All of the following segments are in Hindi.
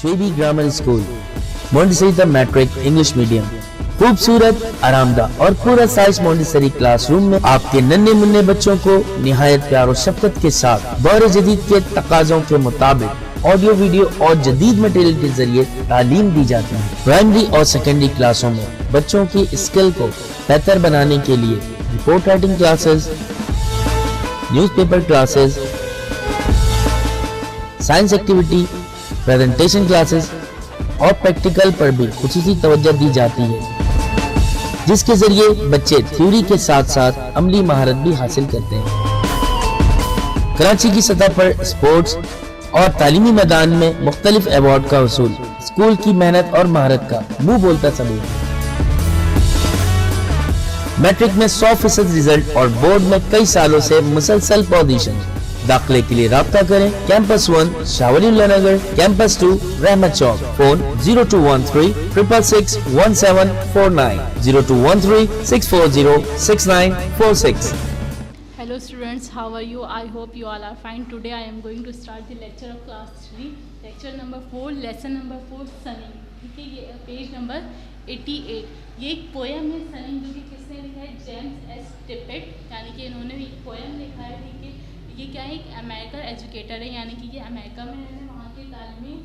श्वेबी grammar school, Montessori matric English medium. खूबसूरत, आरामदाह और पूरा साइज मोंटेसरी क्लासरूम में आपके नन्हे मुन्ने बच्चों को निहायत प्यार और शफकत के साथ दौर जदीद के तकाज़ों के मुताबिक ऑडियो, वीडियो और जदीद मटेरियल के जरिए तालीम दी जाती है। प्राइमरी और सेकेंडरी क्लासों में बच्चों की स्किल को बेहतर बनाने के लिए report writing classes, newspaper classes, science activity, presentation classes और प्रैक्टिकल पर भी खुसूसी तवज्जो दी जाती है, जिसके जरिए बच्चे थ्योरी के साथ साथ अमली महारत भी हासिल करते हैं। कराची की सतह पर स्पोर्ट्स और तालीमी मैदान में मुख्तलिफ अवार्ड का वसूल स्कूल की मेहनत और महारत का मुंह बोलता सबूत है। मैट्रिक में 100% रिजल्ट और बोर्ड में कई सालों से मुसलसल पोजीशन। दाखिले के लिए राब्ता करें कैंपस 1 शावलीउल्लाह नगर, कैंपस 2 रहमत चौक। Phone 0213 666 1749, 0213 640 6946। Hello students, how are you? I hope you all are fine. Today I am going to start the lecture of class 3, lecture number 4, lesson number 4, sunning। ठीक है, ये पेज नंबर 88। ये एक पोएम है सनिंग, जो कि किसने लिखा है? जेम्स एस टिपेट, यानी कि इन्होंने एक पोएम लिखा है। ठीक है, ये क्या है? एक अमेरिकन एजुकेटर है, यानी कि ये अमेरिका में रहने, वहाँ के तालीमी।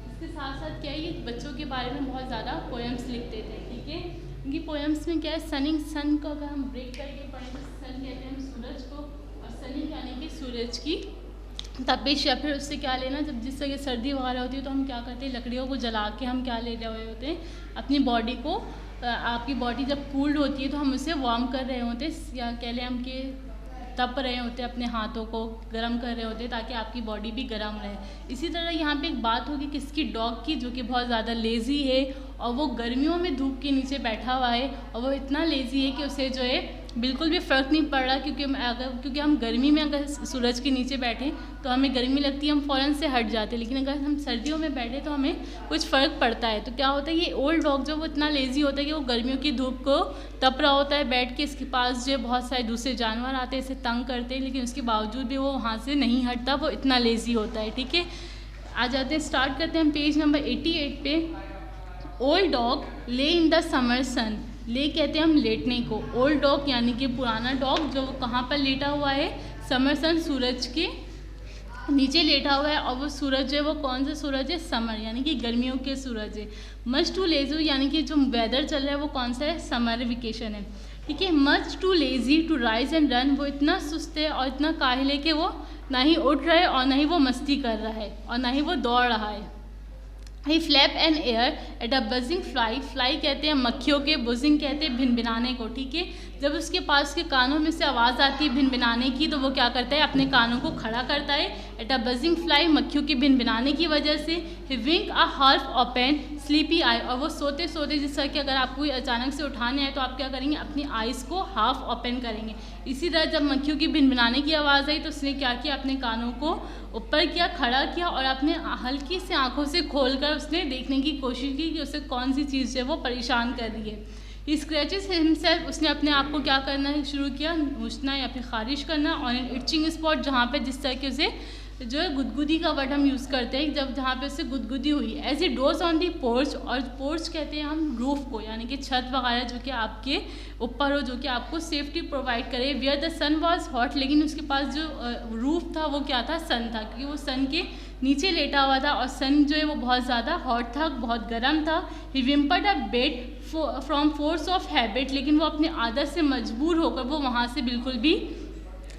इसके साथ साथ क्या है, ये बच्चों के बारे में बहुत ज़्यादा पोएम्स लिखते थे। ठीक है, इनकी पोएम्स में क्या है? सनिंग, सन को अगर हम ब्रेक करके पढ़ें तो सन कहते हैं हम सूरज को, और सनिंग यानी कि सूरज की तपिश, या फिर उससे क्या लेना, जब जिस तरह सर्दी वगैरह होती है तो हम क्या करते हैं, लकड़ियों को जला के हम क्या ले रहे होते हैं, अपनी बॉडी को, आपकी बॉडी जब कूल्ड होती है तो हम उसे वार्म कर रहे होते हैं, या कह लें हम कि तप रहे होते हैं, अपने हाथों को गर्म कर रहे होते हैं ताकि आपकी बॉडी भी गर्म रहे। इसी तरह यहाँ पे एक बात होगी किसकी? डॉग की, जो कि बहुत ज़्यादा लेज़ी है और वो गर्मियों में धूप के नीचे बैठा हुआ है, और वो इतना लेज़ी है कि उसे जो है बिल्कुल भी फ़र्क नहीं पड़ रहा, क्योंकि हम गर्मी में अगर सूरज के नीचे बैठें तो हमें गर्मी लगती है, हम फ़ौरन से हट जाते हैं, लेकिन अगर हम सर्दियों में बैठे तो हमें कुछ फ़र्क पड़ता है। तो क्या होता है, ये ओल्ड डॉग जो वो इतना लेज़ी होता है कि वो गर्मियों की धूप को तप रहा होता है बैठ के। इसके पास जो बहुत सारे दूसरे जानवर आते हैं, इसे तंग करते हैं, लेकिन उसके बावजूद भी वो वहाँ से नहीं हटता, वो इतना लेज़ी होता है। ठीक है, आ जाते हैं, स्टार्ट करते हैं हम पेज नंबर 88 पे। ओल्ड डॉग ले इन द समर सन। ले कहते हैं हम लेटने को, ओल्ड डॉग यानी कि पुराना डॉग, जो वो कहाँ पर लेटा हुआ है? समर सन, सूरज के नीचे लेटा हुआ है, और वो सूरज जो है वो कौन सा सूरज है? समर, यानी कि गर्मियों के सूरज है। मच टू लेजी, यानी कि जो वेदर चल रहा है वो कौन सा है? समर वेकेशन है। ठीक है, much too lazy to rise and run, वो इतना सुस्त है और इतना काहिल है कि वो ना ही उठ रहा है और ना ही वो मस्ती कर रहा है और ना ही वो दौड़ रहा है। He flap an ear at a buzzing fly, fly कहते हैं मक्खियों के, बुजिंग कहते हैं भिनभिनाने को। ठीक है, जब उसके पास के कानों में से आवाज़ आती है भिनभिनाने की तो वो क्या करता है? अपने कानों को खड़ा करता है। एट अ बजिंग फ्लाई, मक्खियों के भिनभिनाने की वजह से। He wink a half open sleepy eye, और वो सोते सोते, जिस तरह कि अगर आपको अचानक से उठाने आए तो आप क्या करेंगे? अपनी आइज़ को हाफ ओपन करेंगे। इसी तरह जब मक्खियों की भिनभिनाने की आवाज़ आई तो उसने क्या किया? अपने कानों को ऊपर किया, खड़ा किया, और अपने हल्की से आंखों से खोलकर उसने देखने की कोशिश की कि उसे कौन सी चीज़ है वो परेशान कर रही है। ही स्क्रैचेस हिमसेल्फ, उसने अपने आप को क्या करना शुरू किया? नोचना या फिर खारिश करना। और इचिंग स्पॉट, जहाँ पे जिस तरह के उसे जो है गुदगुदी का वर्ड हम यूज़ करते हैं, जब जहाँ पे उससे गुदगुदी हुई। As a doze on the porch, और पोर्च कहते हैं हम रूफ़ को, यानी कि छत वगैरह जो कि आपके ऊपर हो, जो कि आपको सेफ्टी प्रोवाइड करे। Where the sun was hot, लेकिन उसके पास जो रूफ़ था वो क्या था? सन था, क्योंकि वो सन के नीचे लेटा हुआ था और सन जो है वो बहुत ज़्यादा हॉट था, बहुत गर्म था। He whimpered a bed from force of habit, लेकिन वो अपनी आदत से मजबूर होकर वो वहाँ से बिल्कुल भी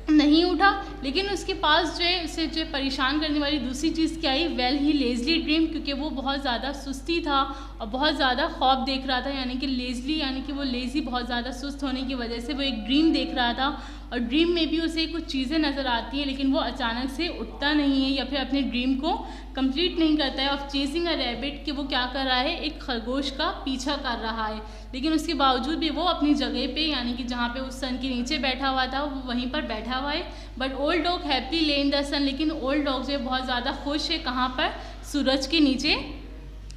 नहीं उठा। लेकिन उसके पास जो है उसे जो परेशान करने वाली दूसरी चीज़ क्या आई? वेल ही लेजली ड्रीम, क्योंकि वो बहुत ज़्यादा सुस्ती था और बहुत ज़्यादा ख्वाब देख रहा था, यानी कि लेजली, यानी कि वो लेज़ी, बहुत ज़्यादा सुस्त होने की वजह से वो एक ड्रीम देख रहा था, और ड्रीम में भी उसे कुछ चीज़ें नज़र आती हैं, लेकिन वो अचानक से उठता नहीं है या फिर अपने ड्रीम को कंप्लीट नहीं करता है। ऑफ चेजिंग अ रैबिट, कि वो क्या कर रहा है? एक खरगोश का पीछा कर रहा है, लेकिन उसके बावजूद भी वो अपनी जगह पे, यानी कि जहाँ पे उस सन के नीचे बैठा हुआ था वो वहीं पर बैठा हुआ है। बट ओल्ड डॉग हैप्पी ले इन द सन, लेकिन ओल्ड डॉग जो है बहुत ज़्यादा खुश है, कहाँ पर? सूरज के नीचे,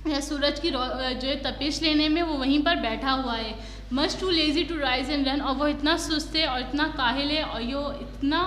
या सूरज की जो है तपिश लेने में, वो वहीं पर बैठा हुआ है। Much too lazy to rise and run, और वो इतना सुस्त है और इतना काहिल है, और यो इतना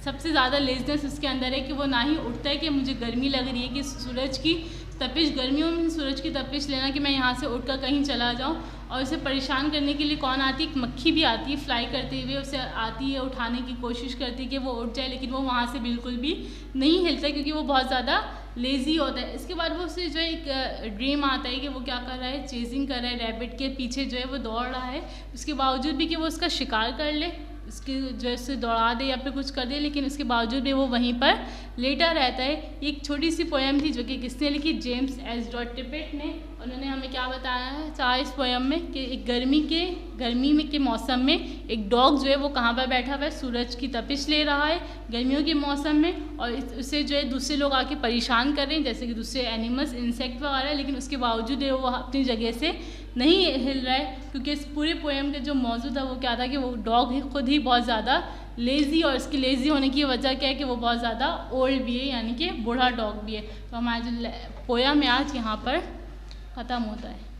सबसे ज़्यादा लेजनेस उसके अंदर है कि वो ना ही उठता है कि मुझे गर्मी लग रही है, कि सूरज की तपिश, गर्मियों में सूरज की तपिश लेना कि मैं यहाँ से उठकर कहीं चला जाऊँ, और उसे परेशान करने के लिए कौन आती है, एक मक्खी भी आती है फ्लाई करते हुए, उसे आती है, उठाने की कोशिश करती है कि वो उठ जाए, लेकिन वो वहाँ से बिल्कुल भी नहीं हिलता क्योंकि वो बहुत ज़्यादा लेज़ी होता है। इसके बाद वो उसे जो है एक ड्रीम आता है कि वो क्या कर रहा है, चेजिंग कर रहा है, रैबिट के पीछे जो है वो दौड़ रहा है, उसके बावजूद भी कि वो उसका शिकार कर ले, उसके जैसे दौड़ा दे या फिर कुछ कर दे, लेकिन उसके बावजूद भी वो वहीं पर लेटा रहता है। एक छोटी सी पोएम थी जो कि किसने लिखी, जेम्स एस डॉट टिपेट ने। उन्होंने हमें क्या बताया है चाहे इस पोएम में कि एक गर्मी के मौसम में एक डॉग जो है वो कहाँ पर बैठा हुआ है, सूरज की तपिश ले रहा है गर्मियों के मौसम में, और उसे जो है दूसरे लोग आके परेशान कर रहे हैं जैसे कि दूसरे एनिमल्स, इंसेक्ट वगैरह, लेकिन उसके बावजूद वो अपनी जगह से नहीं हिल रहा है क्योंकि इस पूरे पोएम के जो मौजू था वो क्या था कि वो डॉग खुद ही बहुत ज़्यादा लेज़ी, और इसकी लेज़ी होने की वजह क्या है कि वो बहुत ज़्यादा ओल्ड भी है, यानी कि बूढ़ा डॉग भी है। तो हमारा जो पोएम है आज यहाँ पर ख़त्म होता है।